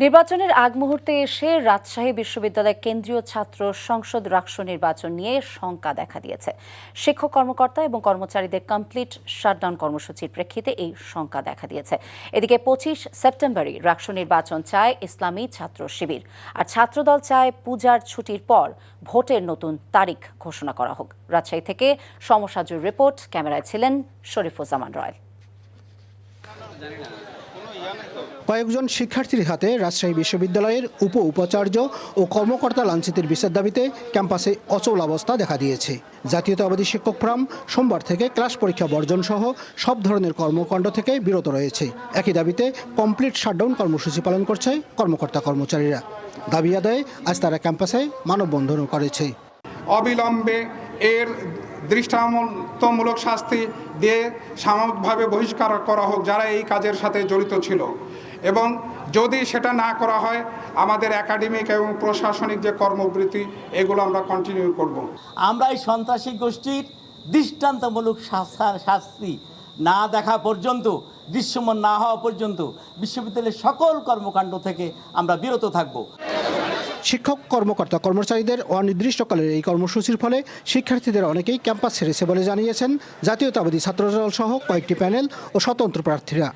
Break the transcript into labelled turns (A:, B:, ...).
A: নির্বাচনের আগ মুহূর্তে এসে রাজশাহী বিশ্ববিদ্যালয় কেন্দ্রীয় ছাত্র সংসদ রাকসু নির্বাচন নিয়ে শঙ্কা দেখা দিয়েছে। শিক্ষক কর্মকর্তা এবং কর্মচারীদের কমপ্লিট শাটডাউন কর্মসূচির প্রেক্ষিতে এই শঙ্কা দেখা দিয়েছে। এদিকে 25 সেপ্টেম্বরই রাকসু নির্বাচন চায় ইসলামী ছাত্র শিবির, আর ছাত্রদল চায় পূজার ছুটির পর ভোটের নতুন তারিখ ঘোষণা করা হোক। রাজশাহী থেকে সমসাজুর রিপোর্ট, ক্যামেরায় ছিলেন শরীফুজ্জামান রয়েল।
B: কয়েকজন শিক্ষার্থীর হাতে রাজশাহী বিশ্ববিদ্যালয়ের উপাচার্য ও কর্মকর্তা লাঞ্ছিতের বিচার দাবিতে ক্যাম্পাসে অচল অবস্থা দেখা দিয়েছে। জাতীয়তাবাদী শিক্ষক ফোরাম সোমবার থেকে ক্লাস পরীক্ষা বর্জন সহ সব ধরনের কর্মকাণ্ড থেকে বিরত রয়েছে। একই দাবিতে কমপ্লিট শাটডাউন কর্মসূচি পালন করছে কর্মকর্তা কর্মচারীরা। দাবি আদায়ে আজ তারা ক্যাম্পাসে মানববন্ধনও করেছে।
C: অবিলম্বে এর দৃষ্টান্তমূলক শাস্তি দিয়ে সাময়িকভাবে বহিষ্কার করা হোক যারা এই কাজের সাথে জড়িত ছিল, এবং যদি সেটা না করা হয় আমাদের একাডেমিক এবং প্রশাসনিক যে কর্মবৃত্তি এগুলো আমরা কন্টিনিউ করব।
D: আমরা এই সন্ত্রাসী গোষ্ঠীর দৃষ্টান্তমূলক শাস্তি না দেখা পর্যন্ত, দৃশ্যমান না হওয়া পর্যন্ত বিশ্ববিদ্যালয়ের সকল কর্মকাণ্ড থেকে আমরা বিরত থাকব।
B: শিক্ষক কর্মকর্তা কর্মচারীদের অনির্দিষ্টকালের এই কর্মসূচির ফলে শিক্ষার্থীদের অনেকেই ক্যাম্পাস ছেড়েছে বলে জানিয়েছেন জাতীয়তাবাদী ছাত্রদল সহ কয়েকটি প্যানেল ও স্বতন্ত্র প্রার্থীরা।